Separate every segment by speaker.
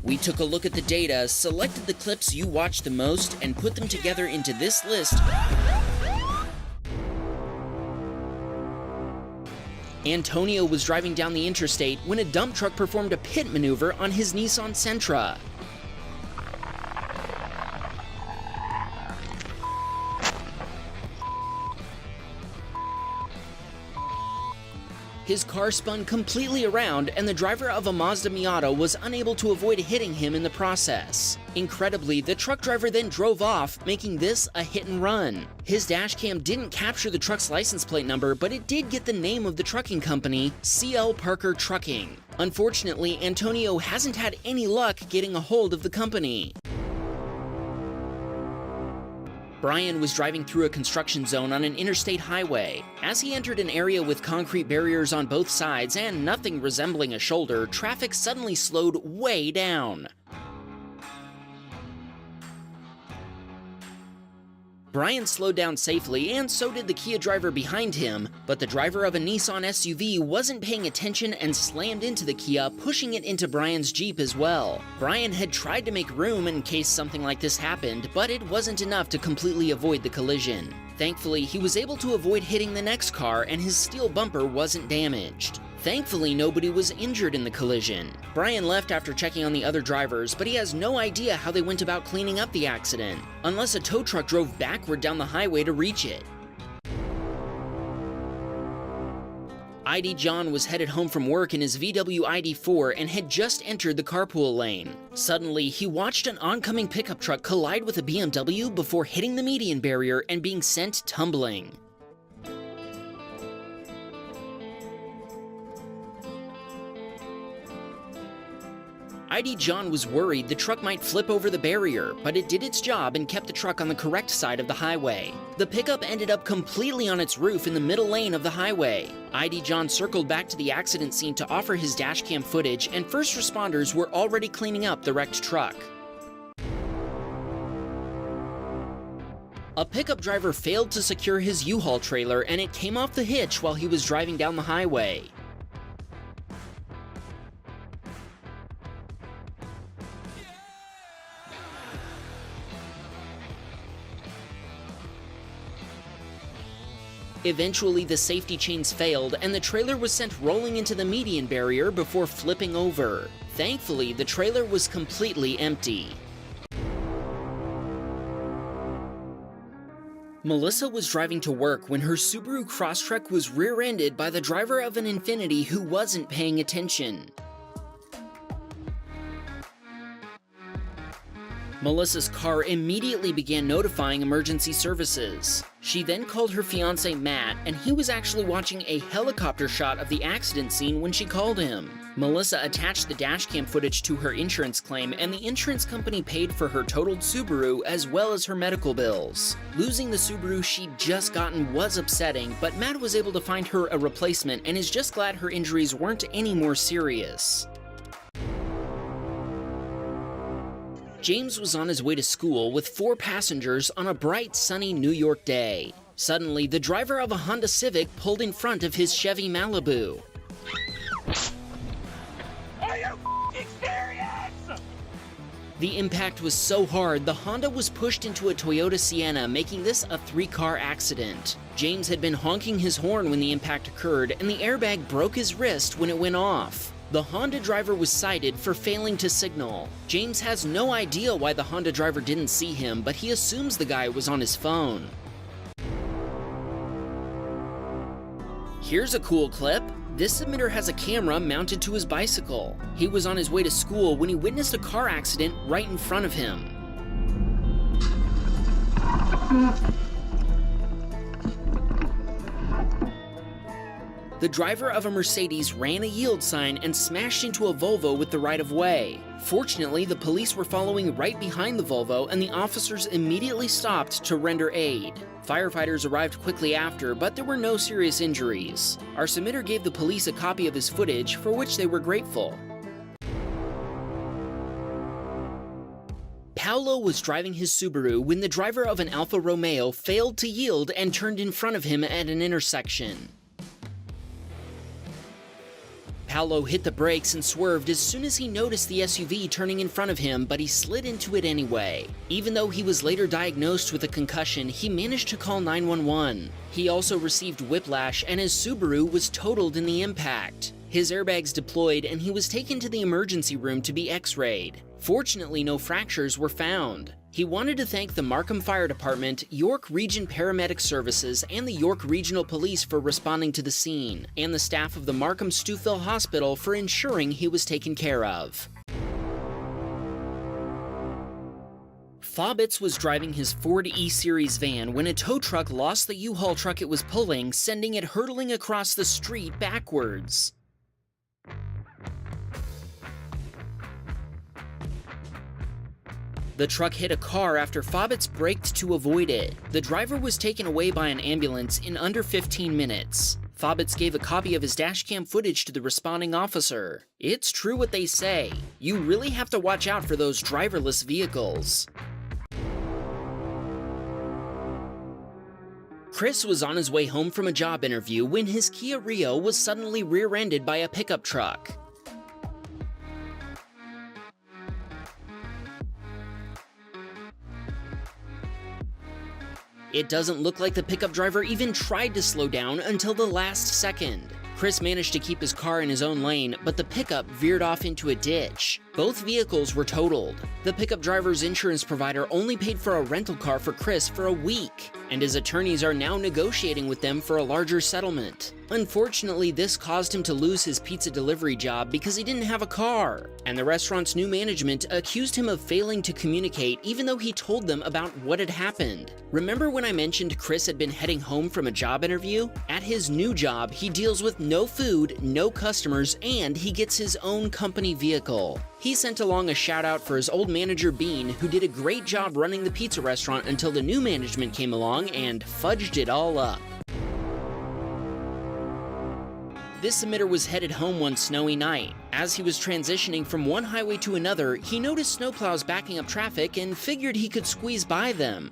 Speaker 1: We took a look at the data, selected the clips you watched the most, and put them together into this list. Antonio was driving down the interstate when a dump truck performed a pit maneuver on his Nissan Sentra. His car spun completely around, and the driver of a Mazda Miata was unable to avoid hitting him in the process. Incredibly, the truck driver then drove off, making this a hit and run. His dashcam didn't capture the truck's license plate number, but it did get the name of the trucking company, CL Parker Trucking. Unfortunately, Antonio hasn't had any luck getting a hold of the company. Brian was driving through a construction zone on an interstate highway. As he entered an area with concrete barriers on both sides and nothing resembling a shoulder, traffic suddenly slowed way down. Brian slowed down safely, and so did the Kia driver behind him, but the driver of a Nissan SUV wasn't paying attention and slammed into the Kia, pushing it into Brian's Jeep as well. Brian had tried to make room in case something like this happened, but it wasn't enough to completely avoid the collision. Thankfully, he was able to avoid hitting the next car, and his steel bumper wasn't damaged. Thankfully, nobody was injured in the collision. Brian left after checking on the other drivers, but he has no idea how they went about cleaning up the accident, unless a tow truck drove backward down the highway to reach it. ID John was headed home from work in his VW ID4 and had just entered the carpool lane. Suddenly, he watched an oncoming pickup truck collide with a BMW before hitting the median barrier and being sent tumbling. ID John was worried the truck might flip over the barrier, but it did its job and kept the truck on the correct side of the highway. The pickup ended up completely on its roof in the middle lane of the highway. ID John circled back to the accident scene to offer his dashcam footage, and first responders were already cleaning up the wrecked truck. A pickup driver failed to secure his U-Haul trailer, and it came off the hitch while he was driving down the highway. Eventually, the safety chains failed, and the trailer was sent rolling into the median barrier before flipping over. Thankfully, the trailer was completely empty. Melissa was driving to work when her Subaru Crosstrek was rear-ended by the driver of an Infiniti who wasn't paying attention. Melissa's car immediately began notifying emergency services. She then called her fiancé Matt, and he was actually watching a helicopter shot of the accident scene when she called him. Melissa attached the dashcam footage to her insurance claim, and the insurance company paid for her totaled Subaru as well as her medical bills. Losing the Subaru she'd just gotten was upsetting, but Matt was able to find her a replacement and is just glad her injuries weren't any more serious. James was on his way to school with 4 passengers on a bright, sunny New York day. Suddenly, the driver of a Honda Civic pulled in front of his Chevy Malibu.
Speaker 2: Are you serious?
Speaker 1: The impact was so hard, the Honda was pushed into a Toyota Sienna, making this a 3-car accident. James had been honking his horn when the impact occurred, and the airbag broke his wrist when it went off. The Honda driver was cited for failing to signal. James has no idea why the Honda driver didn't see him, but he assumes the guy was on his phone. Here's a cool clip. This submitter has a camera mounted to his bicycle. He was on his way to school when he witnessed a car accident right in front of him. The driver of a Mercedes ran a yield sign and smashed into a Volvo with the right-of-way. Fortunately, the police were following right behind the Volvo, and the officers immediately stopped to render aid. Firefighters arrived quickly after, but there were no serious injuries. Our submitter gave the police a copy of his footage, for which they were grateful. Paolo was driving his Subaru when the driver of an Alfa Romeo failed to yield and turned in front of him at an intersection. Paolo hit the brakes and swerved as soon as he noticed the SUV turning in front of him, but he slid into it anyway. Even though he was later diagnosed with a concussion, he managed to call 911. He also received whiplash, and his Subaru was totaled in the impact. His airbags deployed, and he was taken to the emergency room to be x-rayed. Fortunately, no fractures were found. He wanted to thank the Markham Fire Department, York Region Paramedic Services, and the York Regional Police for responding to the scene, and the staff of the Markham Stouffville Hospital for ensuring he was taken care of. Fabitz was driving his Ford E-Series van when a tow truck lost the U-Haul truck it was pulling, sending it hurtling across the street backwards. The truck hit a car after Fabitz braked to avoid it. The driver was taken away by an ambulance in under 15 minutes. Fabitz gave a copy of his dashcam footage to the responding officer. It's true what they say. You really have to watch out for those driverless vehicles. Chris was on his way home from a job interview when his Kia Rio was suddenly rear-ended by a pickup truck. It doesn't look like the pickup driver even tried to slow down until the last second. Chris managed to keep his car in his own lane, but the pickup veered off into a ditch. Both vehicles were totaled. The pickup driver's insurance provider only paid for a rental car for Chris for a week, and his attorneys are now negotiating with them for a larger settlement. Unfortunately, this caused him to lose his pizza delivery job because he didn't have a car, and the restaurant's new management accused him of failing to communicate even though he told them about what had happened. Remember when I mentioned Chris had been heading home from a job interview? At his new job, he deals with no food, no customers, and he gets his own company vehicle. He sent along a shout out for his old manager Bean, who did a great job running the pizza restaurant until the new management came along and fudged it all up. This submitter was headed home one snowy night. As he was transitioning from one highway to another, he noticed snowplows backing up traffic and figured he could squeeze by them.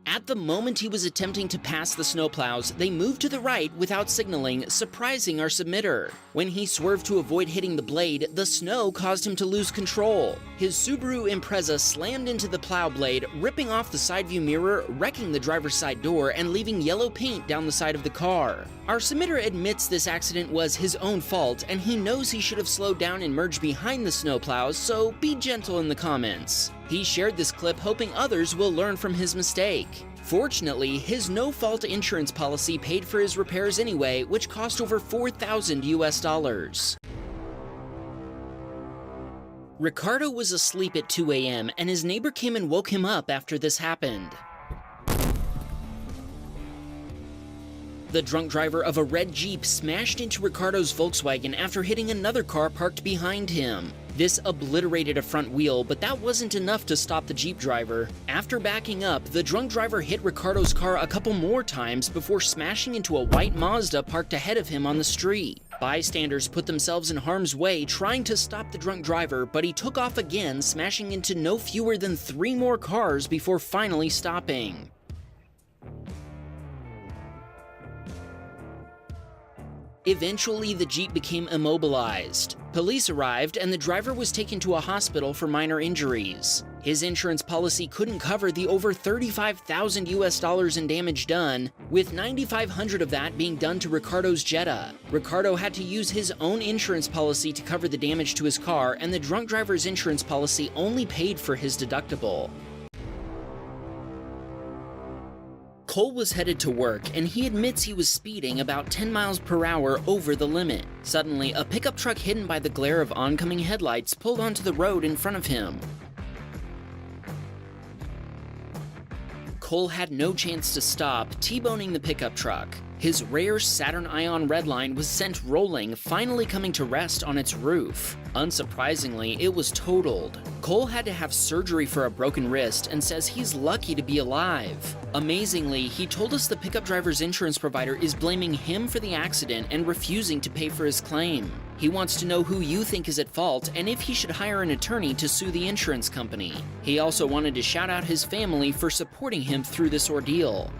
Speaker 1: At the moment he was attempting to pass the snowplows, they moved to the right without signaling, surprising our submitter. When he swerved to avoid hitting the blade, the snow caused him to lose control. His Subaru Impreza slammed into the plow blade, ripping off the side view mirror, wrecking the driver's side door, and leaving yellow paint down the side of the car. Our submitter admits this accident was his own fault, and he knows he should have slowed down and merged behind the snowplows, so be gentle in the comments. He shared this clip hoping others will learn from his mistake. Fortunately, his no-fault insurance policy paid for his repairs anyway, which cost over $4,000 US. Ricardo was asleep at 2 a.m. and his neighbor came and woke him up after this happened. The drunk driver of a red Jeep smashed into Ricardo's Volkswagen after hitting another car parked behind him. This obliterated a front wheel, but that wasn't enough to stop the Jeep driver. After backing up, the drunk driver hit Ricardo's car a couple more times before smashing into a white Mazda parked ahead of him on the street. Bystanders put themselves in harm's way trying to stop the drunk driver, but he took off again, smashing into no fewer than 3 more cars before finally stopping. Eventually, the Jeep became immobilized. Police arrived, and the driver was taken to a hospital for minor injuries. His insurance policy couldn't cover the over $35,000 US in damage done, with $9,500 of that being done to Ricardo's Jetta. Ricardo had to use his own insurance policy to cover the damage to his car, and the drunk driver's insurance policy only paid for his deductible. Cole was headed to work, and he admits he was speeding about 10 miles per hour over the limit. Suddenly, a pickup truck hidden by the glare of oncoming headlights pulled onto the road in front of him. Cole had no chance to stop, T-boning the pickup truck. His rare Saturn Ion Redline was sent rolling, finally coming to rest on its roof. Unsurprisingly, it was totaled. Cole had to have surgery for a broken wrist and says he's lucky to be alive. Amazingly, he told us the pickup driver's insurance provider is blaming him for the accident and refusing to pay for his claim. He wants to know who you think is at fault and if he should hire an attorney to sue the insurance company. He also wanted to shout out his family for supporting him through this ordeal.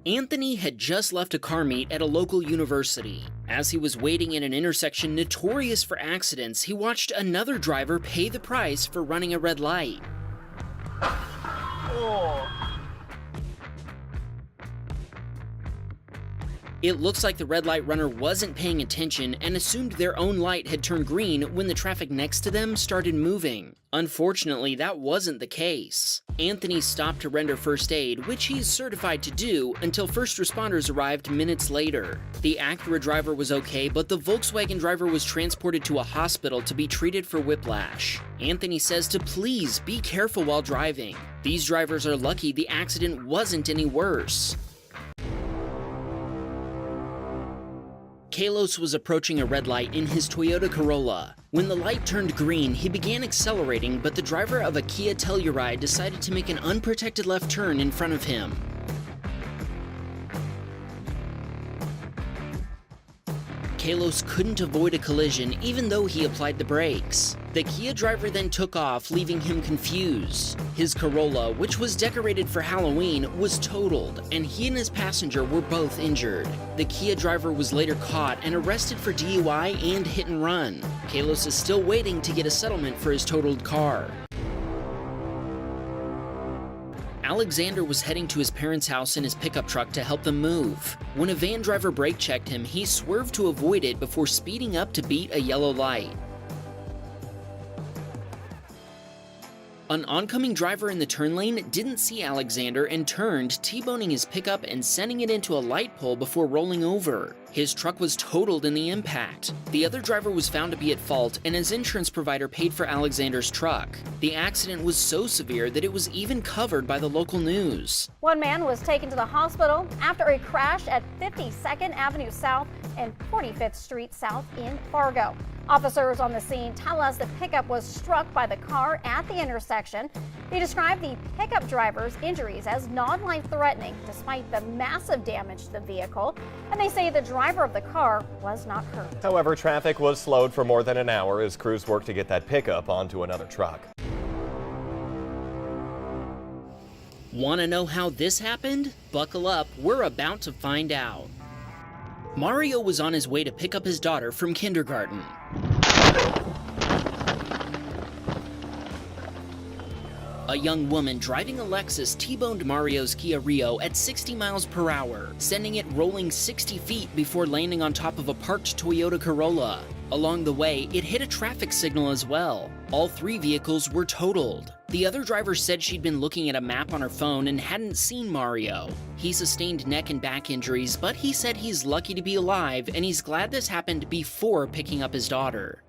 Speaker 1: Anthony had just left a car meet at a local university. As he was waiting in an intersection notorious for accidents, he watched another driver pay the price for running a red light.
Speaker 2: Oh.
Speaker 1: It looks like the red light runner wasn't paying attention and assumed their own light had turned green when the traffic next to them started moving. Unfortunately, that wasn't the case. Anthony stopped to render first aid, which he's certified to do, until first responders arrived minutes later. The Acura driver was okay, but the Volkswagen driver was transported to a hospital to be treated for whiplash. Anthony says to please be careful while driving. These drivers are lucky the accident wasn't any worse. Kalos was approaching a red light in his Toyota Corolla. When the light turned green, he began accelerating, but the driver of a Kia Telluride decided to make an unprotected left turn in front of him. Kalos couldn't avoid a collision even though he applied the brakes. The Kia driver then took off, leaving him confused. His Corolla, which was decorated for Halloween, was totaled, and he and his passenger were both injured. The Kia driver was later caught and arrested for DUI and hit and run. Kalos is still waiting to get a settlement for his totaled car. Alexander was heading to his parents' house in his pickup truck to help them move. When a van driver brake checked him, he swerved to avoid it before speeding up to beat a yellow light. An oncoming driver in the turn lane didn't see Alexander and turned, T-boning his pickup and sending it into a light pole before rolling over. His truck was totaled in the impact. The other driver was found to be at fault, and his insurance provider paid for Alexander's truck. The accident was so severe that it was even covered by the local news.
Speaker 3: One man was taken to the hospital after a crash at 52nd Avenue South and 45th Street South in Fargo. Officers on the scene tell us the pickup was struck by the car at the intersection. They describe the pickup driver's injuries as non-life-threatening despite the massive damage to the vehicle, and they say the driver of the car was not hurt.
Speaker 4: However, traffic was slowed for more than an hour as crews worked to get that pickup onto another truck.
Speaker 1: Want to know how this happened? Buckle up, we're about to find out. Mario was on his way to pick up his daughter from kindergarten. A young woman driving a Lexus T-boned Mario's Kia Rio at 60 miles per hour, sending it rolling 60 feet before landing on top of a parked Toyota Corolla. Along the way, it hit a traffic signal as well. All three vehicles were totaled. The other driver said she'd been looking at a map on her phone and hadn't seen Mario. He sustained neck and back injuries, but he said he's lucky to be alive and he's glad this happened before picking up his daughter.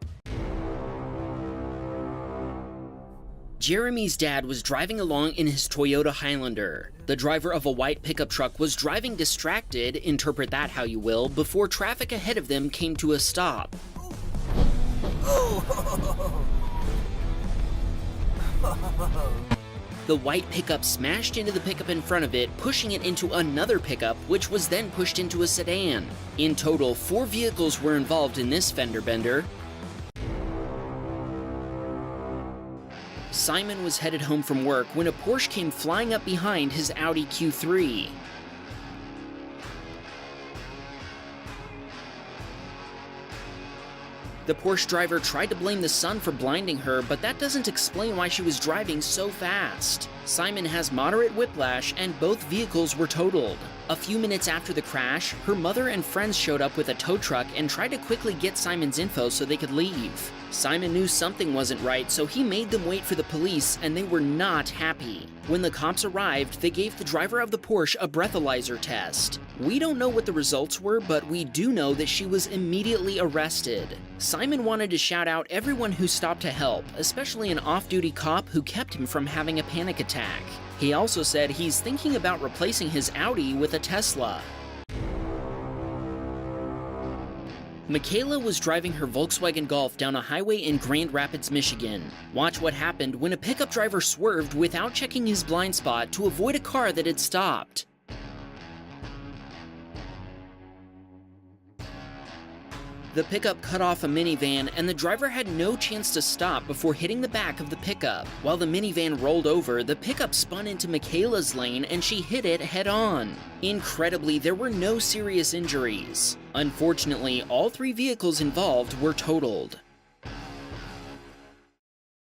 Speaker 1: Jeremy's dad was driving along in his Toyota Highlander. The driver of a white pickup truck was driving distracted, interpret that how you will, before traffic ahead of them came to a stop. The white pickup smashed into the pickup in front of it, pushing it into another pickup, which was then pushed into a sedan. In total, 4 vehicles were involved in this fender bender. Simon was headed home from work when a Porsche came flying up behind his Audi Q3. The Porsche driver tried to blame the sun for blinding her, but that doesn't explain why she was driving so fast. Simon has moderate whiplash and both vehicles were totaled. A few minutes after the crash, her mother and friends showed up with a tow truck and tried to quickly get Simon's info so they could leave. Simon knew something wasn't right, so he made them wait for the police, and they were not happy. When the cops arrived, they gave the driver of the Porsche a breathalyzer test. We don't know what the results were, but we do know that she was immediately arrested. Simon wanted to shout out everyone who stopped to help, especially an off-duty cop who kept him from having a panic attack. He also said he's thinking about replacing his Audi with a Tesla. Michaela was driving her Volkswagen Golf down a highway in Grand Rapids, Michigan. Watch what happened when a pickup driver swerved without checking his blind spot to avoid a car that had stopped. The pickup cut off a minivan, and the driver had no chance to stop before hitting the back of the pickup. While the minivan rolled over, the pickup spun into Michaela's lane and she hit it head-on. Incredibly, there were no serious injuries. Unfortunately, all 3 vehicles involved were totaled.